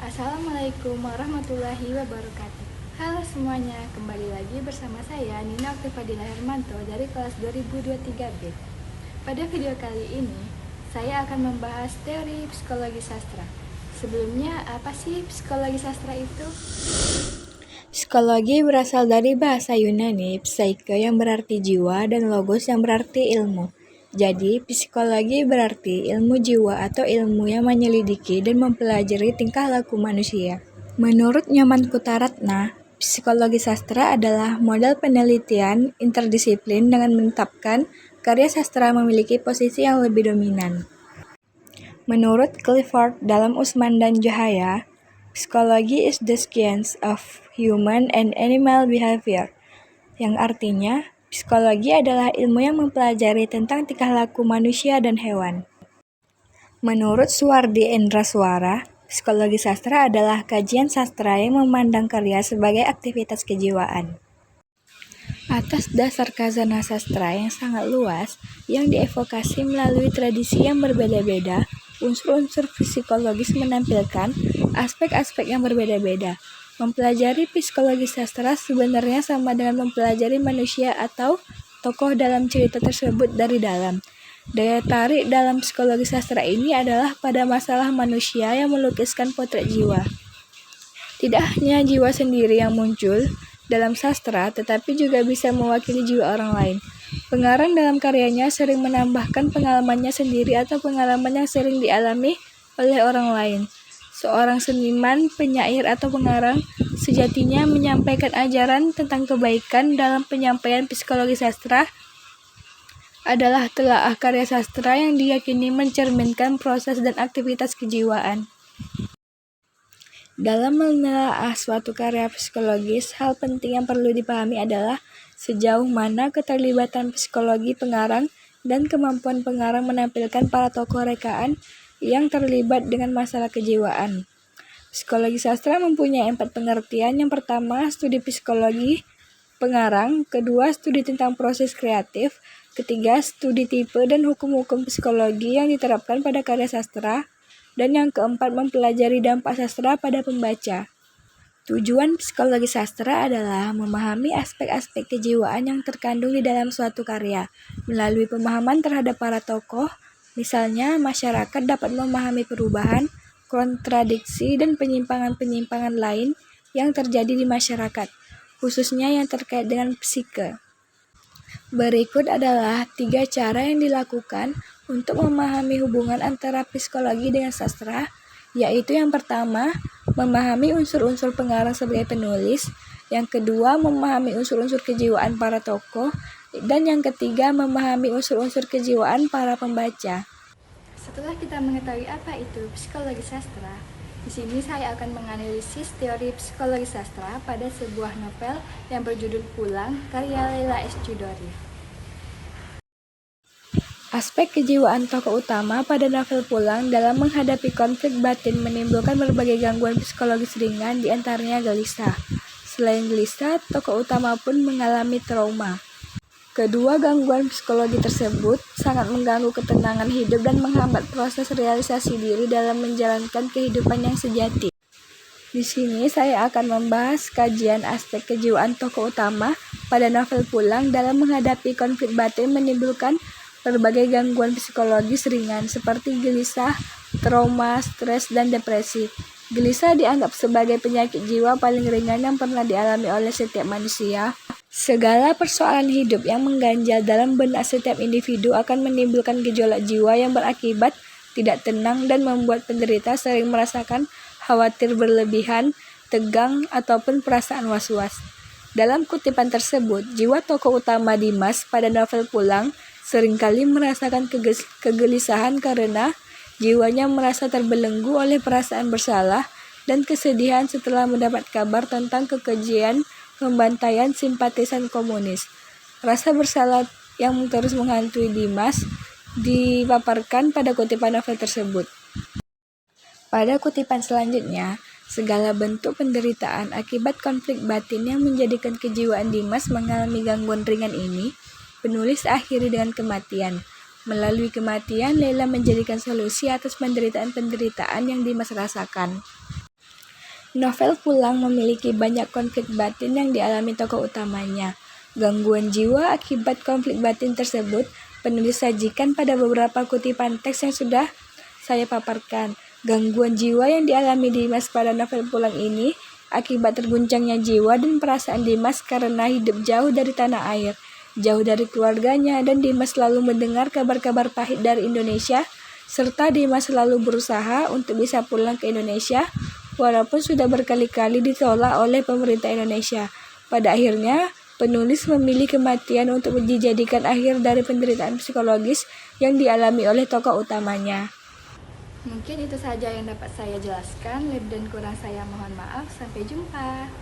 Assalamualaikum warahmatullahi wabarakatuh. Halo semuanya, kembali lagi bersama saya Nina Oktifadila Hermanto dari kelas 2023B. Pada video kali ini, saya akan membahas teori psikologi sastra. Sebelumnya, apa sih psikologi sastra itu? Psikologi berasal dari bahasa Yunani, psyche yang berarti jiwa dan logos yang berarti ilmu. Jadi, psikologi berarti ilmu jiwa atau ilmu yang menyelidiki dan mempelajari tingkah laku manusia. Menurut Nyoman Kutaratna, psikologi sastra adalah model penelitian interdisiplin dengan menetapkan karya sastra memiliki posisi yang lebih dominan. Menurut Clifford dalam Usman dan Johaya, psikologi is the science of human and animal behavior, yang artinya psikologi adalah ilmu yang mempelajari tentang tingkah laku manusia dan hewan. Menurut Suwardi Endraswara, psikologi sastra adalah kajian sastra yang memandang karya sebagai aktivitas kejiwaan. Atas dasar khazanah sastra yang sangat luas, yang dievokasi melalui tradisi yang berbeda-beda, unsur-unsur psikologis menampilkan aspek-aspek yang berbeda-beda. Mempelajari psikologi sastra sebenarnya sama dengan mempelajari manusia atau tokoh dalam cerita tersebut dari dalam. Daya tarik dalam psikologi sastra ini adalah pada masalah manusia yang melukiskan potret jiwa. Tidak hanya jiwa sendiri yang muncul dalam sastra, tetapi juga bisa mewakili jiwa orang lain. Pengarang dalam karyanya sering menambahkan pengalamannya sendiri atau pengalaman yang sering dialami oleh orang lain. Seorang seniman, penyair, atau pengarang sejatinya menyampaikan ajaran tentang kebaikan. Dalam penyampaian psikologi sastra adalah telaah karya sastra yang diyakini mencerminkan proses dan aktivitas kejiwaan. Dalam menelaah suatu karya psikologis, hal penting yang perlu dipahami adalah sejauh mana keterlibatan psikologi pengarang dan kemampuan pengarang menampilkan para tokoh rekaan yang terlibat dengan masalah kejiwaan. Psikologi sastra mempunyai 4 pengertian. Yang pertama, studi psikologi pengarang. Kedua, studi tentang proses kreatif. Ketiga, studi tipe dan hukum-hukum psikologi yang diterapkan pada karya sastra. Dan yang keempat, mempelajari dampak sastra pada pembaca. Tujuan psikologi sastra adalah memahami aspek-aspek kejiwaan yang terkandung di dalam suatu karya. Melalui pemahaman terhadap para tokoh, misalnya masyarakat dapat memahami perubahan, kontradiksi, dan penyimpangan-penyimpangan lain yang terjadi di masyarakat, khususnya yang terkait dengan psike. Berikut adalah 3 cara yang dilakukan untuk memahami hubungan antara psikologi dengan sastra, yaitu yang pertama, memahami unsur-unsur pengarang sebagai penulis, yang kedua, memahami unsur-unsur kejiwaan para tokoh, dan yang ketiga, memahami unsur-unsur kejiwaan para pembaca. Setelah kita mengetahui apa itu psikologi sastra, di sini saya akan menganalisis teori psikologi sastra pada sebuah novel yang berjudul Pulang, karya Leila S. Chudori. Aspek kejiwaan tokoh utama pada novel Pulang dalam menghadapi konflik batin menimbulkan berbagai gangguan psikologis ringan, di antaranya gelisah. Selain gelisah, tokoh utama pun mengalami trauma. Kedua gangguan psikologi tersebut sangat mengganggu ketenangan hidup dan menghambat proses realisasi diri dalam menjalankan kehidupan yang sejati. Di sini saya akan membahas kajian aspek kejiwaan tokoh utama pada novel Pulang dalam menghadapi konflik batin menimbulkan berbagai gangguan psikologis ringan seperti gelisah, trauma, stres, dan depresi. Gelisah dianggap sebagai penyakit jiwa paling ringan yang pernah dialami oleh setiap manusia. Segala persoalan hidup yang mengganjal dalam benak setiap individu akan menimbulkan gejolak jiwa yang berakibat tidak tenang dan membuat penderita sering merasakan khawatir berlebihan, tegang, ataupun perasaan was-was. Dalam kutipan tersebut, jiwa tokoh utama Dimas pada novel Pulang seringkali merasakan kegelisahan karena jiwanya merasa terbelenggu oleh perasaan bersalah dan kesedihan setelah mendapat kabar tentang kekejian pembantaian simpatisan komunis. Rasa bersalah yang terus menghantui Dimas dipaparkan pada kutipan novel tersebut. Pada kutipan selanjutnya, segala bentuk penderitaan akibat konflik batin yang menjadikan kejiwaan Dimas mengalami gangguan ringan ini, penulis akhiri dengan kematian. Melalui kematian, Leila menjadikan solusi atas penderitaan-penderitaan yang Dimas rasakan. Novel Pulang memiliki banyak konflik batin yang dialami tokoh utamanya. Gangguan jiwa akibat konflik batin tersebut penulis sajikan pada beberapa kutipan teks yang sudah saya paparkan. Gangguan jiwa yang dialami Dimas pada novel Pulang ini akibat terguncangnya jiwa dan perasaan Dimas karena hidup jauh dari tanah air, jauh dari keluarganya, dan Dimas selalu mendengar kabar-kabar pahit dari Indonesia, serta Dimas selalu berusaha untuk bisa pulang ke Indonesia walaupun sudah berkali-kali ditolak oleh pemerintah Indonesia. Pada akhirnya, penulis memilih kematian untuk dijadikan akhir dari penderitaan psikologis yang dialami oleh tokoh utamanya. Mungkin itu saja yang dapat saya jelaskan. Lebih dan kurang saya mohon maaf. Sampai jumpa.